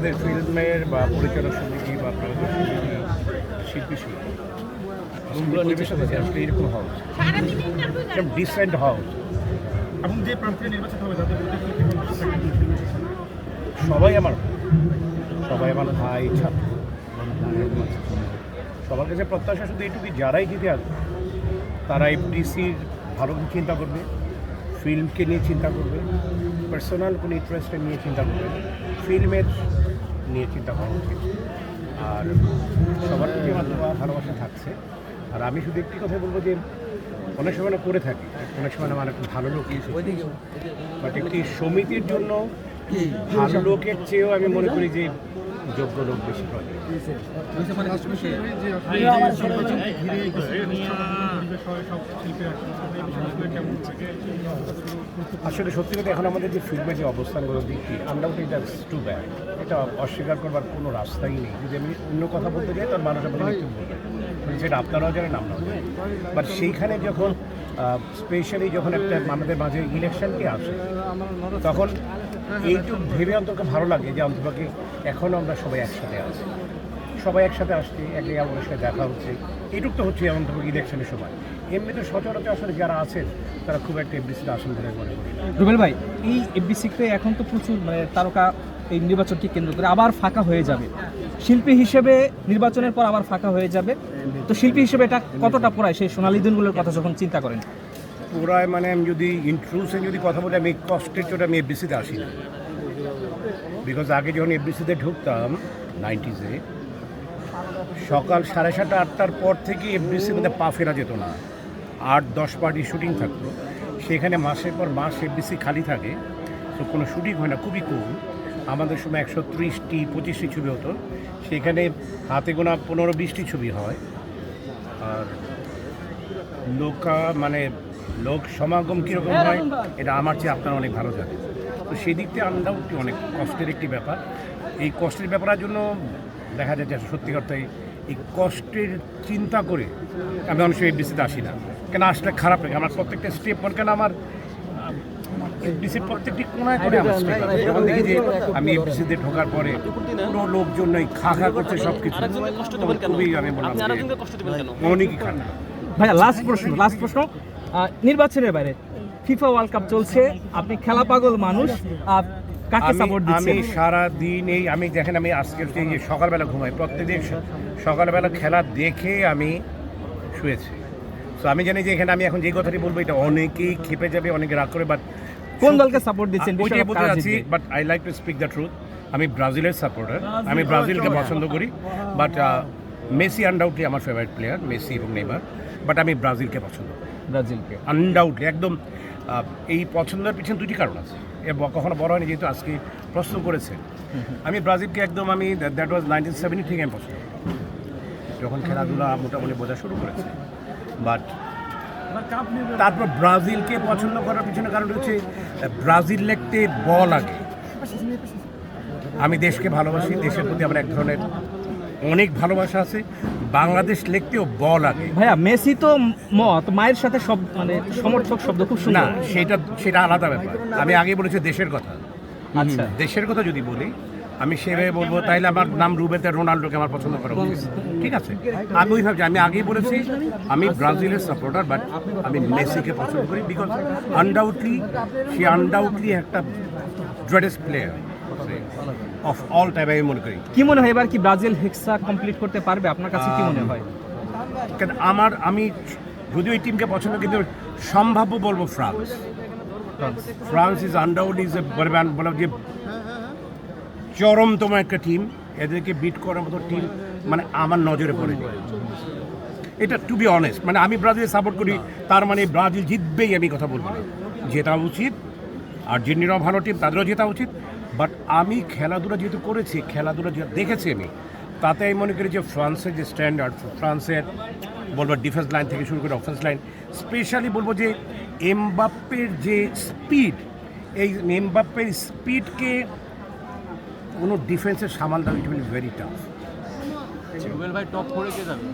ফিল্মের বা পরিচালক সমিতি বা প্রযোজক সমিতি শিল্পী সমিতি পরিবেশন আছে আসলে এরকম হওয়া উচিত, এরকম ডিসেন্ট হওয়া উচিত। এবং যে প্রার্থী নির্বাচিত হবে তাদের সবাই আমার ভাই ছাত্র, সবার কাছে প্রত্যাশা শুধু এইটুকুই, যারাই জিতে আসবে তারা এফডিসির ভালো চিন্তা করবে, ফিল্মকে নিয়ে চিন্তা করবে, পার্সোনাল কোনো ইন্টারেস্টে নিয়ে চিন্তা করবে, ফিল্মের নিয়ে চিন্তা করা উচিত। আর সবার প্রতি আমার ভালোবাসা থাকছে। আর আমি শুধু একটি কথা বলবো যে অনেক সময় করে থাকি, অনেক সময় আমার একটা ভালো লোক, বাট একটি সমিতির জন্য ভালো লোকের চেয়েও আমি মনে করি যে যোগ্য লোক বেশি প্রয়োজন। আসলে সত্যি কথা এখন আমাদের যে ফিল্মের যে অবস্থানগুলো দেখি, আনডাউটেড দ্যাটস টু ব্যাড। এটা অস্বীকার করবার কোনো রাস্তাই নেই। যদি আমি অন্য কথা বলতে যাই তার মানুষ আমাকে একটু বলবে, সেটা আপনারাও জানেন, আমরাও জানি। বাট সেইখানে যখন স্পেশালি যখন একটা আমাদের মাঝে ইলেকশনটি আসে, তখন এইটুকু ভেবে অন্তত ভালো লাগে যে অন্তত এখনও আমরা সবাই একসাথে আছি, সবাই একসাথে আসছি, এক জায়গায় আমাদের সাথে দেখা হচ্ছে, এইটুক তো হচ্ছে অন্তত ইলেকশনের সময়। এমনিতে সচরাচর আসলে যারা আছেন তারা খুব একটা এফডিসিতে আসন ধরে মনে করি। রুবেল ভাই, এই এফডিসিতে এখন তো প্রচুর তারকা এই নির্বাচনকে কেন্দ্র করে আবার ফাঁকা হয়ে যাবে, শিল্পী হিসেবে নির্বাচনের পর আবার ফাঁকা হয়ে যাবে, তো শিল্পী হিসেবে এটা কতটা পড়ায় সেই সোনালী দিনগুলোর কথা যখন চিন্তা করেন? পুরায় মানে আমি যদি ইন্ট্রুসে যদি কথা বলি, আমি কষ্টের চোটে আমি এফডিসিতে আসি না। বিকজ আগে যখন এফডিসিতে ঢুকতাম 90s-এ, সকাল 7:30 8টার পর থেকে এফডিসির মধ্যে পা ফেরা যেত না। 8-10 পার্টি শুটিং থাকতো, সেখানে মাসের পর মাস এফডিসি খালি থাকে, তো কোনো শুটিং হয় না, খুবই কম। আমাদের সময় 130টি 25টি ছবি হতো, সেখানে হাতে গোনা 15-20টি ছবি হয়। আর লোক সমাগম কীরকম হয় এটা আমার চেয়ে আপনারা অনেক ভালো জানেন। তো সেই দিক থেকে আনডাউটলি অনেক কষ্টের একটি ব্যাপার। এই কষ্টের ব্যাপারের জন্য দেখা যায় যে সত্যি কথাই এই কষ্টের চিন্তা করে আমি অনেক সময় এফডিসিতে আসি না, কেন আসলে খারাপ লাগে। আমার প্রত্যেকটা স্টেপ কেন আমার এফডিসির প্রত্যেকটি কোনায় করে আমার স্টেপ আছে। যখন দেখি যে আমি এফডিসিতে ঢোকার পরে পুরো লোকজন খা করছে সব কিছু, খুবই আমি বললাম অনেকই খারাপ। ভাইয়া লাস্ট প্রশ্ন, নির্বাচনের বাইরে ফিফা ওয়ার্ল্ড কাপ চলছে, আপনি খেলা পাগল মানুষ, কাকে সাপোর্ট দিচ্ছেন? আমি সারা দিন আমি দেখেন, আমি আজকের যে সকালবেলা ঘুমাই, প্রত্যেকদিন সকালবেলা খেলা দেখে আমি শুয়েছি। তো আমি জানি যে এখানে আমি এখন যে কথাটি বলবো এটা অনেকেই খেপে যাবে, অনেকে রাগ করে, বাট কোন দলকে সাপোর্ট দিচ্ছেন? ওইটাই বলতে যাচ্ছি, but I like to speak the truth. আমি ব্রাজিলের সাপোর্টার, আমি ব্রাজিলকে পছন্দ করি, বাট মেসি আনডাউটলি আমার ফেভারিট প্লেয়ার, মেসি এবং নেইমার, বাট আমি ব্রাজিলকে পছন্দ করি, ব্রাজিলকে আনডাউটলি একদম। এই পছন্দের পিছনে দুটি কারণ আছে, কখনো বড় হয়নি, যেহেতু আজকে প্রশ্ন করেছে। আমি ব্রাজিলকে একদম দ্যাট ওয়াজ 1970 থেকে আমি পছন্দ করি, যখন খেলাধুলা মোটামুটি বোঝা শুরু করেছে। বাট তারপর ব্রাজিলকে পছন্দ করার পিছনে কারণ হচ্ছে ব্রাজিল লেগতে বল আগে। আমি দেশকে ভালোবাসি, দেশের প্রতি আমার এক ধরনের অনেক ভালোবাসা আছে। বাংলাদেশ লেগতেও বল আগে। ভাইয়া মেসি তো মায়ের সাথে সব সমর্থক শব্দ খুব সুন্দর। না, সেটা আলাদা ব্যাপার। আমি আগে বলেছি দেশের কথা। আচ্ছা, দেশের কথা যদি বলি আমি সেভাবে বলবো, তাইলে আমার নাম রুবেতে রোনাল্ডোকে আমার পছন্দ করা উচিত, ঠিক আছে? আমি ওইভাবে আমি আগেই বলেছি আমি ব্রাজিলের সাপোর্টার, বাট আমি মেসিকে পছন্দ করি, বিকজ আনডাউটলি একটা greatest player of all time আমি মনে করি। কি মনে হয় এবার কি ব্রাজিল হেক্সা কমপ্লিট করতে পারবে? আপনার কাছে কি মনে হয়? কেন আমি যদিও এই টিমকে পছন্দ, কিন্তু সম্ভাব্য বলবো ফ্রান্স ইজ আনডাউটলি ইজ বলা যে চরমতম একটা টিম। এদেরকে বিট করার মতো টিম আমার নজরে পড়েনি, এটা টু বি অনেস্ট। আমি ব্রাজিল সাপোর্ট করি, তার ব্রাজিল জিতবেই আমি কথা বলবো না, জেতা উচিত। আর্জেন্টিনাও ভালো টিম, তাদেরও জেতা উচিত। বাট আমি খেলাধুলা যেহেতু করেছি, খেলাধুলা যেটা দেখেছি আমি, তাতে আমি মনে করি যে ফ্রান্সের যে স্ট্যান্ডার্ড, ফ্রান্সের বলবো ডিফেন্স লাইন থেকে শুরু করে অফেন্স লাইন, স্পেশালি বলবো যে এমবাপ্পের যে স্পিড, এই এমবাপ্পের স্পিডকে কোনো ডিফেন্সের সামাল দেওয়া it will very tough. Rubel ভাই টপ 4-এ কে যাবে?